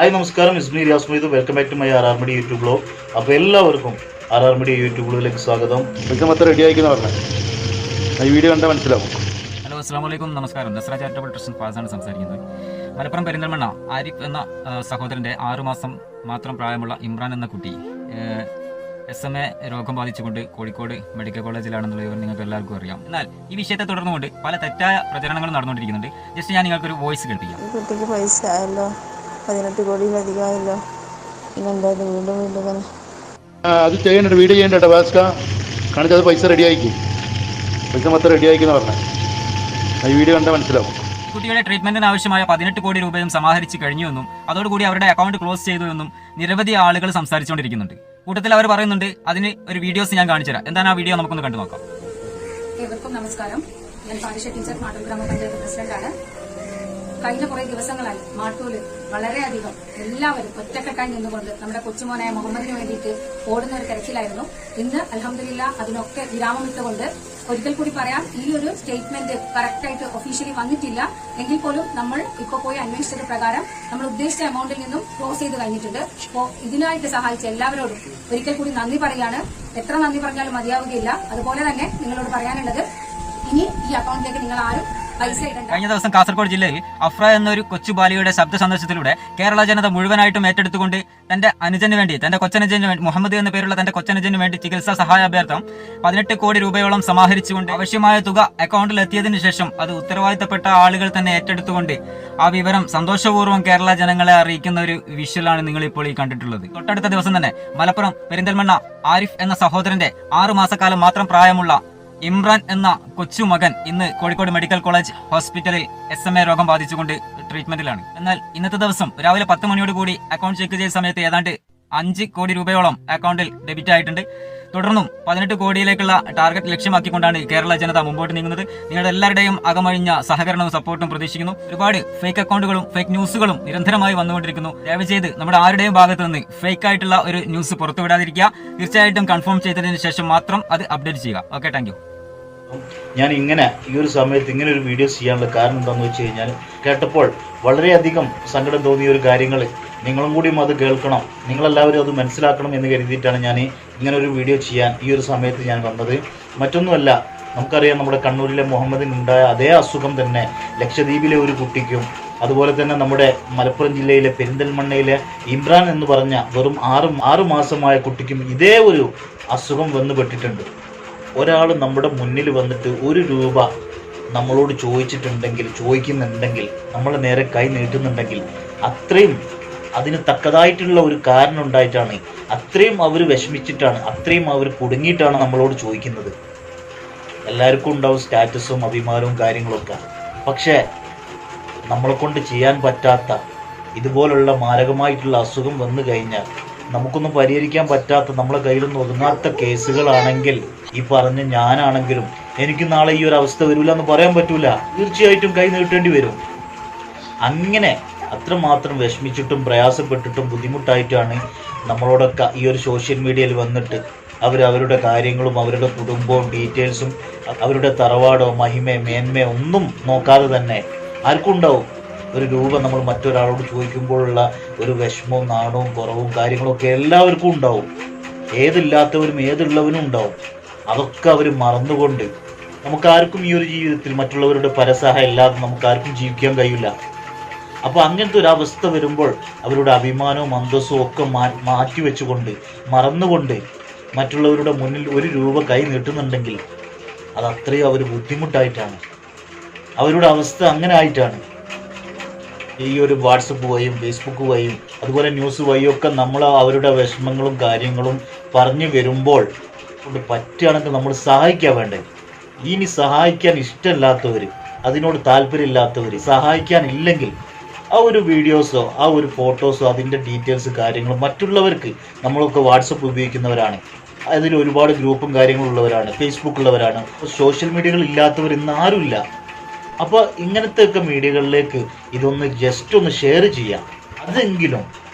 Hi നമസ്കാരം, Ismi Riyas. Welcome back to my R media YouTube blog. അപ്പോൾ എല്ലാവർക്കും ആർ മീഡിയ യൂട്യൂബ് ബ്ലോഗിലേക്ക് സ്വാഗതം. വെൽക്കം റെഡി ആയിക്കുന്ന പറഞ്ഞത് ഈ വീഡിയോ കണ്ടാൽ മനസ്സിലാവും. ഹലോ, അസ്സാം വലൈക്കും, നമസ്കാരം. നസ്ര ചാരിറ്റബിൾ ട്രസ്റ്റ് ഫാസാണ് സംസാരിക്കുന്നത്. മലപ്പുറം പെരിന്തൽമണ്ണ ആരിഫ് എന്ന സഹോദരൻ്റെ 6 മാസം മാത്രം പ്രായമുള്ള ഇമ്രാൻ എന്ന കുട്ടി SMA രോഗം ബാധിച്ചുകൊണ്ട് കോഴിക്കോട് മെഡിക്കൽ കോളേജിലാണെന്നുള്ള വിവരം നിങ്ങൾക്ക് എല്ലാവർക്കും അറിയാം. എന്നാൽ ഈ വിഷയത്തെ തുടർന്നുകൊണ്ട് പല തെറ്റായ പ്രചരണങ്ങളും നടന്നുകൊണ്ടിരിക്കുന്നുണ്ട്. ജസ്റ്റ് ഞാൻ നിങ്ങൾക്കൊരു വോയിസ് കേൾപ്പിക്കാം. കുട്ടിക്ക് പൈസ ആയല്ലോ, 18 കോടിയിലധികമായല്ലോ, പിന്നെന്താ വീണ്ടും വീണ്ടും അത് ചെയ്യണ്ട, വീഡിയോ ചെയ്യണ്ട. ഭാസ്ക കാണിച്ചത് പൈസ റെഡി ആയിക്കും, പൈസ മൊത്തം റെഡി ആയിക്കുന്ന പറഞ്ഞത് ഈ വീഡിയോ കണ്ടാൽ മനസ്സിലാവും. കുട്ടിയുടെ ട്രീറ്റ്മെന്റിന് ആവശ്യമായ 18 കോടി രൂപയും സമാഹരിച്ച് കഴിഞ്ഞുവെന്നും അതോടുകൂടി അവരുടെ അക്കൗണ്ട് ക്ലോസ് ചെയ്തു എന്നും നിരവധി ആളുകൾ സംസാരിച്ചുകൊണ്ടിരിക്കുന്നുണ്ട്. കൂട്ടത്തിൽ അവർ പറയുന്നുണ്ട്, അതിന് ഒരു വീഡിയോസ് ഞാൻ കാണിച്ചുതരാം. എന്താണ് ആ വീഡിയോ, നമുക്കൊന്ന് കണ്ടു നോക്കാം. ഏവർക്കും നമസ്കാരം. ഞാൻ പാരിഷ ടീച്ചർ, മാട്ടൂൽ ഗ്രാമപഞ്ചായത്ത് പ്രസിഡന്റാണ്. കഴിഞ്ഞ കുറെ ദിവസങ്ങളായി മാട്ടൂല് വളരെയധികം എല്ലാവരും ഒറ്റക്കെട്ടായി നിന്നുകൊണ്ട് നമ്മുടെ കൊച്ചുമോനായ മുഹമ്മദിന് വേണ്ടിയിട്ട് ഓടുന്ന ഒരു തിരച്ചിലായിരുന്നു. ഇന്ന് അൽഹംദുലില്ലാ അതിനൊക്കെ വിരാമമിട്ടുകൊണ്ട് ഒരിക്കൽ കൂടി പറയാം, ഈ ഒരു സ്റ്റേറ്റ്മെന്റ് കറക്റ്റായിട്ട് ഒഫീഷ്യലി വന്നിട്ടില്ല എങ്കിൽ പോലും നമ്മൾ ഇപ്പോൾ പോയി അന്വേഷിച്ചത് പ്രകാരം നമ്മൾ ഉദ്ദേശിച്ച എമൗണ്ടിൽ നിന്നും ക്ലോസ് ചെയ്ത് കഴിഞ്ഞിട്ടുണ്ട്. അപ്പോൾ ഇതിനായിട്ട് സഹായിച്ച എല്ലാവരോടും ഒരിക്കൽ കൂടി നന്ദി പറയാണ്. എത്ര നന്ദി പറഞ്ഞാലും മതിയാവുകയില്ല. അതുപോലെ തന്നെ നിങ്ങളോട് പറയാനുള്ളത്, ഇനി ഈ അക്കൗണ്ടിലേക്ക് നിങ്ങൾ ആരും കഴിഞ്ഞ ദിവസം കാസർഗോഡ് ജില്ലയിൽ അഫ്ര എന്നൊരു കൊച്ചു ബാലിയുടെ ശബ്ദ സന്ദേശത്തിലൂടെ കേരള ജനത മുഴുവനായിട്ടും ഏറ്റെടുത്തുകൊണ്ട് തന്റെ അനുജന് വേണ്ടി, തന്റെ കൊച്ചനുജന് വേണ്ടി, മുഹമ്മദ് എന്ന പേരുള്ള തന്റെ കൊച്ചനുജന് വേണ്ടി ചികിത്സാ സഹായാഭ്യർത്ഥം 18 കോടി രൂപയോളം സമാഹരിച്ചുകൊണ്ട് ആവശ്യമായ തുക അക്കൗണ്ടിൽ എത്തിയതിനു ശേഷം അത് ഉത്തരവാദിത്തപ്പെട്ട ആളുകൾ തന്നെ ഏറ്റെടുത്തുകൊണ്ട് ആ വിവരം സന്തോഷപൂർവ്വം കേരള ജനങ്ങളെ അറിയിക്കുന്ന ഒരു വിഷ്വലാണ് നിങ്ങൾ ഇപ്പോൾ ഈ കണ്ടിട്ടുള്ളത്. തൊട്ടടുത്ത ദിവസം തന്നെ മലപ്പുറം പെരിന്തൽമണ്ണ ആരിഫ് എന്ന സഹോദരന്റെ 6 മാസക്കാലം മാത്രം പ്രായമുള്ള ഇമ്രാൻ എന്ന കൊച്ചുമകൻ ഇന്ന് കോഴിക്കോട് മെഡിക്കൽ കോളേജ് ഹോസ്പിറ്റലിൽ SMA രോഗം ബാധിച്ചുകൊണ്ട് ട്രീറ്റ്മെന്റിലാണ്. എന്നാൽ ഇന്നത്തെ ദിവസം രാവിലെ 10 മണിയോട് കൂടി അക്കൗണ്ട് ചെക്ക് ചെയ്ത സമയത്ത് ഏതാണ്ട് 5 കോടി രൂപയോളം അക്കൗണ്ടിൽ ഡെബിറ്റ് ആയിട്ടുണ്ട്. തുടർന്നും 18 കോടിയിലേക്കുള്ള ടാർഗറ്റ് ലക്ഷ്യമാക്കിക്കൊണ്ടാണ് കേരള ജനത മുമ്പോട്ട് നീങ്ങുന്നത്. നിങ്ങളുടെ എല്ലാവരുടെയും അകമഴിഞ്ഞ സഹകരണവും സപ്പോർട്ടും പ്രതീക്ഷിക്കുന്നു. ഒരുപാട് ഫേക്ക് അക്കൗണ്ടുകളും ഫേക്ക് ന്യൂസുകളും നിരന്തരമായി വന്നുകൊണ്ടിരിക്കുന്നു. ദയവ് ചെയ്ത് നമ്മുടെ ആരുടെയും ഭാഗത്ത് നിന്ന് ഫേക്ക് ആയിട്ടുള്ള ഒരു ന്യൂസ് പുറത്തുവിടാതിരിക്കുക. തീർച്ചയായിട്ടും കൺഫേം ചെയ്തതിന് ശേഷം മാത്രം അത് അപ്ഡേറ്റ് ചെയ്യുക. Okay, thank you. ഞാൻ ഈ ഒരു സമയത്ത് ഇങ്ങനെ ഒരു വീഡിയോ ചെയ്യാനുള്ള കാരണം എന്താണെന്ന് വെച്ച് കഴിഞ്ഞാൽ, കേട്ടപ്പോൾ വളരെയധികം സങ്കടം തോന്നിയ ഒരു കാര്യങ്ങൾ നിങ്ങളും കൂടിയും അത് കേൾക്കണം, നിങ്ങളെല്ലാവരും അത് മനസ്സിലാക്കണം എന്ന് കരുതിയിട്ടാണ് ഞാൻ ഇങ്ങനെ ഒരു വീഡിയോ ചെയ്യാൻ ഈ ഒരു സമയത്ത് ഞാൻ വന്നത്. മറ്റൊന്നുമല്ല, നമുക്കറിയാം നമ്മുടെ കണ്ണൂരിലെ മുഹമ്മദിനുണ്ടായ അതേ അസുഖം തന്നെ ലക്ഷദ്വീപിലെ ഒരു കുട്ടിക്കും, അതുപോലെ തന്നെ നമ്മുടെ മലപ്പുറം ജില്ലയിലെ പെരിന്തൽമണ്ണയിലെ ഇമ്രാൻ എന്ന് പറഞ്ഞ വെറും 6 മാസമായ കുട്ടിക്കും ഇതേ ഒരു അസുഖം വന്നു പെട്ടിട്ടുണ്ട്. ഒരാൾ നമ്മുടെ മുന്നിൽ വന്നിട്ട് 1 രൂപ നമ്മളോട് ചോദിക്കുന്നുണ്ടെങ്കിൽ നമ്മൾ നേരെ കൈ നീട്ടുന്നുണ്ടെങ്കിൽ അത്രയും അതിന് തക്കതായിട്ടുള്ള ഒരു കാരണം ഉണ്ടായിട്ടാണ്, അത്രയും അവർ വിഷമിച്ചിട്ടാണ്, അത്രയും അവർ കുടുങ്ങിയിട്ടാണ് നമ്മളോട് ചോദിക്കുന്നത്. എല്ലാവർക്കും ഉണ്ടാവും സ്റ്റാറ്റസും അഭിമാനവും കാര്യങ്ങളൊക്കെ. പക്ഷേ നമ്മളെ കൊണ്ട് ചെയ്യാൻ പറ്റാത്ത ഇതുപോലുള്ള മാരകമായിട്ടുള്ള അസുഖം വന്നു കഴിഞ്ഞാൽ, നമുക്കൊന്നും പരിഹരിക്കാൻ പറ്റാത്ത, നമ്മളെ കയ്യിലൊന്നും ഒതുങ്ങാത്ത കേസുകളാണെങ്കിൽ, ഈ പറഞ്ഞ ഞാനാണെങ്കിലും എനിക്ക് നാളെ ഈ ഒരു അവസ്ഥ വരില്ല എന്ന് പറയാൻ പറ്റൂല. തീർച്ചയായിട്ടും കൈ നീട്ടേണ്ടി വരും. അങ്ങനെ അത്രമാത്രം വിഷമിച്ചിട്ടും പ്രയാസപ്പെട്ടിട്ടും ബുദ്ധിമുട്ടായിട്ടാണ് നമ്മളോടൊക്കെ ഈ ഒരു സോഷ്യൽ മീഡിയയിൽ വന്നിട്ട് അവരുടെ കാര്യങ്ങളും അവരുടെ കുടുംബവും ഡീറ്റെയിൽസും അവരുടെ തറവാടോ മഹിമയോ മേന്മയോ ഒന്നും നോക്കാതെ തന്നെ ആർക്കും ഉണ്ടാവും 1 രൂപ നമ്മൾ മറ്റൊരാളോട് ചോദിക്കുമ്പോഴുള്ള ഒരു വിഷമവും നാണവും കുറവും കാര്യങ്ങളൊക്കെ എല്ലാവർക്കും ഉണ്ടാവും. ഏതില്ലാത്തവരും ഏതുള്ളവനും ഉണ്ടാവും. അതൊക്കെ അവർ മറന്നുകൊണ്ട്, നമുക്കാർക്കും ഈ ഒരു ജീവിതത്തിൽ മറ്റുള്ളവരുടെ പരസഹായം ഇല്ലാതെ നമുക്കാർക്കും ജീവിക്കാൻ കഴിയില്ല. അപ്പോൾ അങ്ങനത്തെ ഒരു അവസ്ഥ വരുമ്പോൾ അവരുടെ അഭിമാനവും അന്തസ്സും ഒക്കെ മാറ്റിവെച്ചുകൊണ്ട്, മറന്നുകൊണ്ട് മറ്റുള്ളവരുടെ മുന്നിൽ 1 രൂപ കൈ നീട്ടുന്നുണ്ടെങ്കിൽ അത് അത്രയും അവർ ബുദ്ധിമുട്ടായിട്ടാണ്. അവരുടെ അവസ്ഥ അങ്ങനെ ആയിട്ടാണ്. ഈ ഒരു വാട്സപ്പ് വഴിയും ഫേസ്ബുക്ക് വഴിയും അതുപോലെ ന്യൂസ് വഴിയൊക്കെ നമ്മൾ അവരുടെ വിഷമങ്ങളും കാര്യങ്ങളും പറഞ്ഞു വരുമ്പോൾ കൊണ്ട് പറ്റുകയാണെങ്കിൽ നമ്മൾ സഹായിക്കാൻ വേണ്ടേ. ഇനി സഹായിക്കാൻ ഇഷ്ടമില്ലാത്തവർ, അതിനോട് താല്പര്യമില്ലാത്തവർ, സഹായിക്കാനില്ലെങ്കിൽ ആ ഒരു വീഡിയോസോ ആ ഒരു ഫോട്ടോസോ അതിൻ്റെ ഡീറ്റെയിൽസ് കാര്യങ്ങളും മറ്റുള്ളവർക്ക്, നമ്മളൊക്കെ വാട്സപ്പ് ഉപയോഗിക്കുന്നവരാണ്, അതിൽ ഒരുപാട് ഗ്രൂപ്പും കാര്യങ്ങളുള്ളവരാണ്, ഫേസ്ബുക്കുള്ളവരാണ്, സോഷ്യൽ മീഡിയകൾ ഇല്ലാത്തവർ ഇന്ന് ആരുമില്ല. അപ്പോൾ ഇങ്ങനത്തെ ഒക്കെ മീഡിയകളിലേക്ക് ഇതൊന്ന് ജസ്റ്റ് ഒന്ന് ഷെയർ ചെയ്യാം, അതെങ്കിലും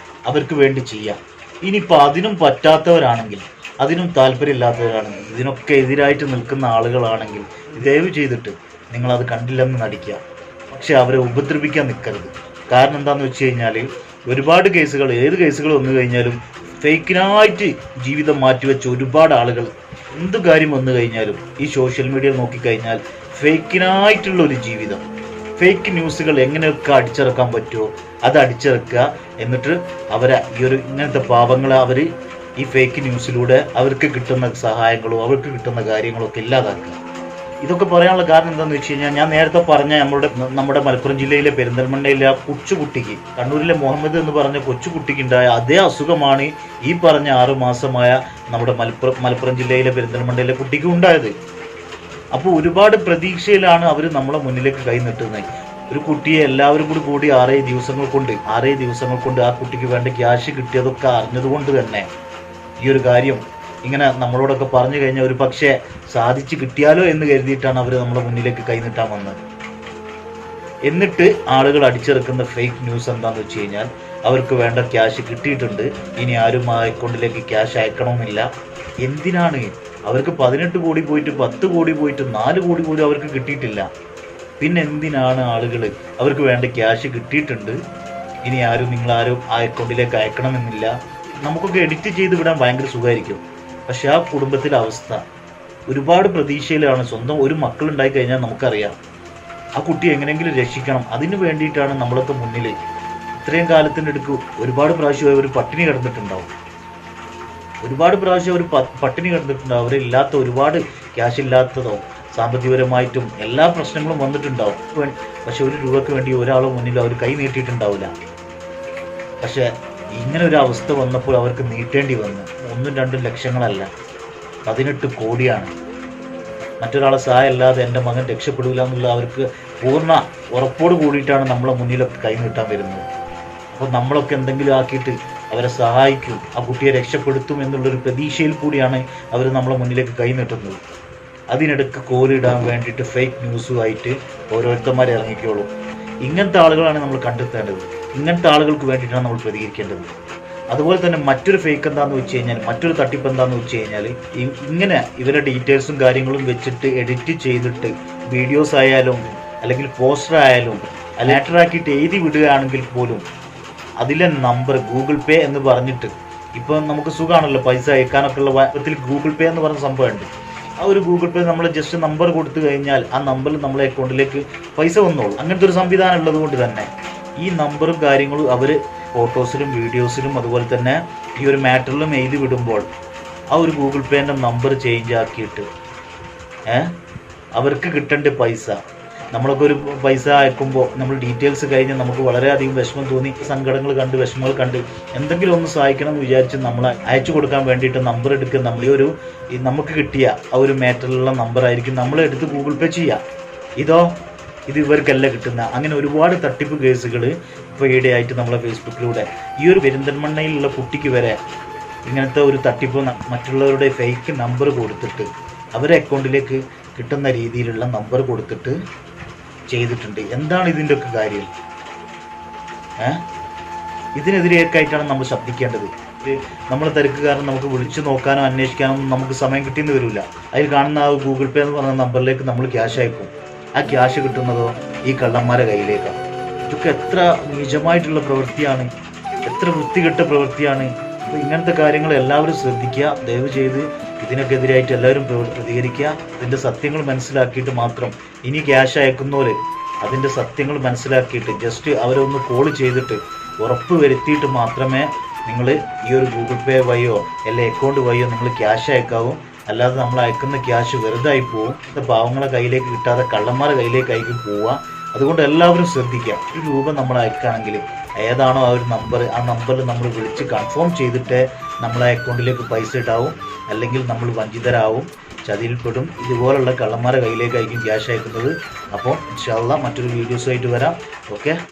അവർക്ക് വേണ്ടി ചെയ്യാം. ഇനിയിപ്പോൾ അതിനും പറ്റാത്തവരാണെങ്കിൽ, അതിനും താല്പര്യമില്ലാത്തവരാണെങ്കിൽ, ഇതിനൊക്കെ എതിരായിട്ട് നിൽക്കുന്ന ആളുകളാണെങ്കിൽ ദയവ് ചെയ്തിട്ട് നിങ്ങളത് കണ്ടില്ലെന്ന് നടിക്കുക. പക്ഷെ അവരെ ഉപദ്രവിക്കാൻ നിൽക്കരുത്. കാരണം എന്താണെന്ന് വെച്ച് കഴിഞ്ഞാൽ, ഒരുപാട് കേസുകൾ, ഏത് കേസുകൾ വന്നു കഴിഞ്ഞാലും ഫേക്കിനായിട്ട് ജീവിതം മാറ്റിവെച്ച ഒരുപാട് ആളുകൾ, എന്ത് കാര്യം വന്നു കഴിഞ്ഞാലും ഈ സോഷ്യൽ മീഡിയ നോക്കിക്കഴിഞ്ഞാൽ ഫേക്കിനായിട്ടുള്ള ഒരു ജീവിതം, ഫേക്ക് ന്യൂസുകൾ എങ്ങനെയൊക്കെ അടിച്ചിറക്കാൻ പറ്റുമോ അത് അടിച്ചിറക്കുക. എന്നിട്ട് അവരെ ഇങ്ങനത്തെ പാവങ്ങളെ അവർ ഈ ഫേക്ക് ന്യൂസിലൂടെ അവർക്ക് കിട്ടുന്ന സഹായങ്ങളോ അവർക്ക് കിട്ടുന്ന കാര്യങ്ങളോ ഒക്കെ ഇല്ലാതാക്കുക. ഇതൊക്കെ പറയാനുള്ള കാരണം എന്താണെന്ന് വെച്ച് കഴിഞ്ഞാൽ, ഞാൻ നേരത്തെ പറഞ്ഞ നമ്മുടെ മലപ്പുറം ജില്ലയിലെ പെരിന്തൽമണ്ണയിലെ ആ കൊച്ചുകുട്ടിക്ക്, കണ്ണൂരിലെ മുഹമ്മദ് എന്ന് പറഞ്ഞ കൊച്ചുകുട്ടിക്ക് ഉണ്ടായ അതേ അസുഖമാണ് ഈ പറഞ്ഞ 6 മാസമായ നമ്മുടെ മലപ്പുറം ജില്ലയിലെ പെരിന്തൽമണ്ണയിലെ കുട്ടിക്ക് ഉണ്ടായത്. അപ്പോൾ ഒരുപാട് പ്രതീക്ഷയിലാണ് അവർ നമ്മളെ മുന്നിലേക്ക് കൈ നീട്ടുന്നത്. ഒരു കുട്ടിയെ എല്ലാവരും കൂടി 6 ദിവസങ്ങൾ കൊണ്ട് ആ കുട്ടിക്ക് വേണ്ട ക്യാഷ് കിട്ടിയതൊക്കെ അറിഞ്ഞതുകൊണ്ട് തന്നെ ഈ ഒരു കാര്യം ഇങ്ങനെ നമ്മളോടൊക്കെ പറഞ്ഞു കഴിഞ്ഞാൽ ഒരു പക്ഷേ സാധിച്ചു കിട്ടിയാലോ എന്ന് കരുതിയിട്ടാണ് അവർ നമ്മളെ മുന്നിലേക്ക് കൈനീട്ടാൻ വന്നത്. എന്നിട്ട് ആളുകൾ അടിച്ചിറക്കുന്ന ഫേക്ക് ന്യൂസ് എന്താണെന്ന് വെച്ച് കഴിഞ്ഞാൽ, അവർക്ക് വേണ്ട ക്യാഷ് കിട്ടിയിട്ടുണ്ട്, ഇനി ആരും ആ അക്കൗണ്ടിലേക്ക് ക്യാഷ് അയക്കണമെന്നില്ല. എന്തിനാണ്? അവർക്ക് 18 കോടി പോയിട്ട് 10 കോടി പോയിട്ട് 4 കോടി പോലും അവർക്ക് കിട്ടിയിട്ടില്ല. പിന്നെ എന്തിനാണ് ആളുകൾ അവർക്ക് വേണ്ട ക്യാഷ് കിട്ടിയിട്ടുണ്ട്, ഇനി നിങ്ങളാരും ആ അക്കൗണ്ടിലേക്ക് അയക്കണമെന്നില്ല. നമുക്കൊക്കെ എഡിറ്റ് ചെയ്ത് വിടാൻ ഭയങ്കര സുഖമായിരിക്കും. പക്ഷെ ആ കുടുംബത്തിലെ അവസ്ഥ ഒരുപാട് പ്രതീക്ഷയിലാണ്. സ്വന്തം ഒരു മക്കളുണ്ടായി കഴിഞ്ഞാൽ നമുക്കറിയാം ആ കുട്ടി എങ്ങനെയെങ്കിലും രക്ഷിക്കണം. അതിന് വേണ്ടിയിട്ടാണ് നമ്മളൊക്കെ മുന്നിൽ ഇത്രയും കാലത്തിൻ്റെ അടുക്ക് ഒരുപാട് പ്രാവശ്യം അവർ പട്ടിണി കിടന്നിട്ടുണ്ടാവും. അവരില്ലാത്ത ഒരുപാട് ക്യാഷ് ഇല്ലാത്തതോ സാമ്പത്തികപരമായിട്ടും എല്ലാ പ്രശ്നങ്ങളും വന്നിട്ടുണ്ടാവും. പക്ഷെ 1 രൂപയ്ക്ക് വേണ്ടി ഒരാളും മുന്നിൽ അവർ കൈ നീട്ടിയിട്ടുണ്ടാവില്ല. പക്ഷെ ഇങ്ങനെ ഒരു അവസ്ഥ വന്നപ്പോൾ അവർക്ക് നീട്ടേണ്ടി വന്നു. 1-2 ലക്ഷങ്ങളല്ല, 18 കോടിയാണ്. മറ്റൊരാളെ സഹായം അല്ലാതെ എൻ്റെ മകൻ രക്ഷപ്പെടില്ല എന്നുള്ള അവർക്ക് പൂർണ്ണ ഉറപ്പോട് കൂടിയിട്ടാണ് നമ്മളെ മുന്നിലൊക്കെ കൈ നീട്ടാൻ വരുന്നത്. അപ്പോൾ നമ്മളൊക്കെ എന്തെങ്കിലും ആക്കിയിട്ട് അവരെ സഹായിക്കും, ആ കുട്ടിയെ രക്ഷപ്പെടുത്തും എന്നുള്ളൊരു പ്രതീക്ഷയിൽ കൂടിയാണ് അവർ നമ്മളെ മുന്നിലേക്ക് കൈ നീട്ടുന്നത്. അതിനിടയ്ക്ക് കോലിടാൻ വേണ്ടിയിട്ട് ഫേക്ക് ന്യൂസുമായിട്ട് ഓരോരുത്തന്മാരെ ഇറങ്ങിക്കോളും. ഇങ്ങനത്തെ ആളുകളാണ് നമ്മൾ കണ്ടെത്തേണ്ടത്. ഇങ്ങനത്തെ ആളുകൾക്ക് വേണ്ടിയിട്ടാണ് നമ്മൾ പ്രതികരിക്കേണ്ടത്. അതുപോലെ തന്നെ മറ്റൊരു ഫേക്ക് എന്താണെന്ന് വെച്ച് കഴിഞ്ഞാൽ, മറ്റൊരു തട്ടിപ്പ് എന്താണെന്ന് വെച്ച് കഴിഞ്ഞാൽ, ഇങ്ങനെ ഇവരുടെ ഡീറ്റെയിൽസും കാര്യങ്ങളും വെച്ചിട്ട് എഡിറ്റ് ചെയ്തിട്ട് വീഡിയോസ് ആയാലും അല്ലെങ്കിൽ പോസ്റ്റർ ആയാലും ലെറ്ററാക്കിയിട്ട് എഴുതി വിടുകയാണെങ്കിൽ പോലും അതിലെ നമ്പർ ഗൂഗിൾ പേ എന്ന് പറഞ്ഞിട്ട്, ഇപ്പം നമുക്ക് സുഖമാണല്ലോ പൈസ അയക്കാനൊക്കെ ഉള്ള വിധത്തിൽ ഗൂഗിൾ പേ എന്ന് പറഞ്ഞ സംഭവമുണ്ട്. ആ ഒരു ഗൂഗിൾ പേ നമ്മൾ ജസ്റ്റ് നമ്പർ കൊടുത്തു കഴിഞ്ഞാൽ ആ നമ്പറിൽ നമ്മളെ അക്കൗണ്ടിലേക്ക് പൈസ വന്നോളൂ. അങ്ങനത്തെ ഒരു സംവിധാനം ഉള്ളത് കൊണ്ട് തന്നെ ഈ നമ്പറും കാര്യങ്ങളും അവർ ഫോട്ടോസിലും വീഡിയോസിലും അതുപോലെ തന്നെ ഈ ഒരു മാറ്ററിലും എഴുതി വിടുമ്പോൾ ആ ഒരു ഗൂഗിൾ പേൻ്റെ നമ്പർ ചേഞ്ച് ആക്കിയിട്ട് അവർക്ക് കിട്ടേണ്ട പൈസ, നമ്മളൊക്കെ ഒരു പൈസ അയക്കുമ്പോൾ നമ്മൾ ഡീറ്റെയിൽസ് കഴിഞ്ഞ് നമുക്ക് വളരെയധികം വിഷമം തോന്നി, സങ്കടങ്ങൾ കണ്ട് വിഷമങ്ങൾ കണ്ട് എന്തെങ്കിലും ഒന്ന് സഹായിക്കണം എന്ന് വിചാരിച്ച് നമ്മൾ അയച്ചു കൊടുക്കാൻ വേണ്ടിയിട്ട് നമ്പർ എടുക്കുക. നമുക്ക് കിട്ടിയ ആ ഒരു മാറ്ററിലുള്ള നമ്പറായിരിക്കും നമ്മളെടുത്ത് ഗൂഗിൾ പേ ചെയ്യുക. ഇത് ഇവർക്കല്ല കിട്ടുന്ന. അങ്ങനെ ഒരുപാട് തട്ടിപ്പ് കേസുകൾ ഇപ്പോൾ ഈയിടെയായിട്ട് നമ്മളെ ഫേസ്ബുക്കിലൂടെ ഈ ഒരു പെരിന്തൽമണ്ണയിലുള്ള കുട്ടിക്ക് വരെ ഇങ്ങനത്തെ ഒരു തട്ടിപ്പ് മറ്റുള്ളവരുടെ ഫേക്ക് നമ്പർ കൊടുത്തിട്ട് അവരെ അക്കൗണ്ടിലേക്ക് കിട്ടുന്ന രീതിയിലുള്ള നമ്പർ കൊടുത്തിട്ട് ചെയ്തിട്ടുണ്ട്. എന്താണ് ഇതിൻ്റെ ഒക്കെ കാര്യം? ഇതിനെതിരെയൊക്കെയായിട്ടാണ് നമ്മൾ ശബ്ദിക്കേണ്ടത്. നമ്മൾ തിരക്ക് കാരണം നമുക്ക് വിളിച്ചു നോക്കാനോ അന്വേഷിക്കാനോ നമുക്ക് സമയം കിട്ടിയെന്ന് വരില്ല. അതിൽ കാണുന്ന ആ ഗൂഗിൾ പേ എന്ന് പറയുന്ന നമ്പറിലേക്ക് നമ്മൾ ക്യാഷ് അയക്കും. ആ ക്യാഷ് കിട്ടുന്നതോ ഈ കള്ളന്മാരെ കയ്യിലേക്കാണ്. ഇതൊക്കെ എത്ര നീചമായിട്ടുള്ള പ്രവൃത്തിയാണ്, എത്ര വൃത്തികെട്ട പ്രവൃത്തിയാണ്. അപ്പോൾ ഇങ്ങനത്തെ കാര്യങ്ങൾ എല്ലാവരും ശ്രദ്ധിക്കുക. ദയവ് ചെയ്ത് ഇതിനൊക്കെതിരായിട്ട് എല്ലാവരും പ്രതികരിക്കുക. ഇതിൻ്റെ സത്യങ്ങൾ മനസ്സിലാക്കിയിട്ട് മാത്രം ഇനി ക്യാഷ് അയക്കുന്നവർ അതിൻ്റെ സത്യങ്ങൾ മനസ്സിലാക്കിയിട്ട് ജസ്റ്റ് അവരെ ഒന്ന് കോൾ ചെയ്തിട്ട് ഉറപ്പ് വരുത്തിയിട്ട് മാത്രമേ നിങ്ങൾ ഈ ഒരു ഗൂഗിൾ പേ വഴിയോ അല്ലെങ്കിൽ അക്കൗണ്ട് വഴിയോ നിങ്ങൾ ക്യാഷ് അയക്കാവൂ. അല്ലാതെ നമ്മൾ അയക്കുന്ന ക്യാഷ് വെറുതായി പോവും. പാവങ്ങളെ കയ്യിലേക്ക് കിട്ടാതെ കള്ളന്മാരുടെ കയ്യിലേക്കായിരിക്കും പോവുക. അതുകൊണ്ട് എല്ലാവരും ശ്രദ്ധിക്കുക. 1 രൂപ നമ്മൾ അയക്കുകയാണെങ്കിൽ ഏതാണോ ആ ഒരു നമ്പർ, ആ നമ്പറിൽ നമ്മൾ വിളിച്ച് കൺഫേം ചെയ്തിട്ട് നമ്മളെ അക്കൗണ്ടിലേക്ക് പൈസ ഇടാവും. അല്ലെങ്കിൽ നമ്മൾ വഞ്ചിതരാവും, ചതിയിൽപ്പെടും. ഇതുപോലുള്ള കള്ളന്മാരുടെ കയ്യിലേക്കായിരിക്കും ക്യാഷ് അയക്കുന്നത്. അപ്പോൾ ഇൻഷാ അല്ലാഹ് മറ്റൊരു വീഡിയോസുമായിട്ട് വരാം. ഓക്കെ.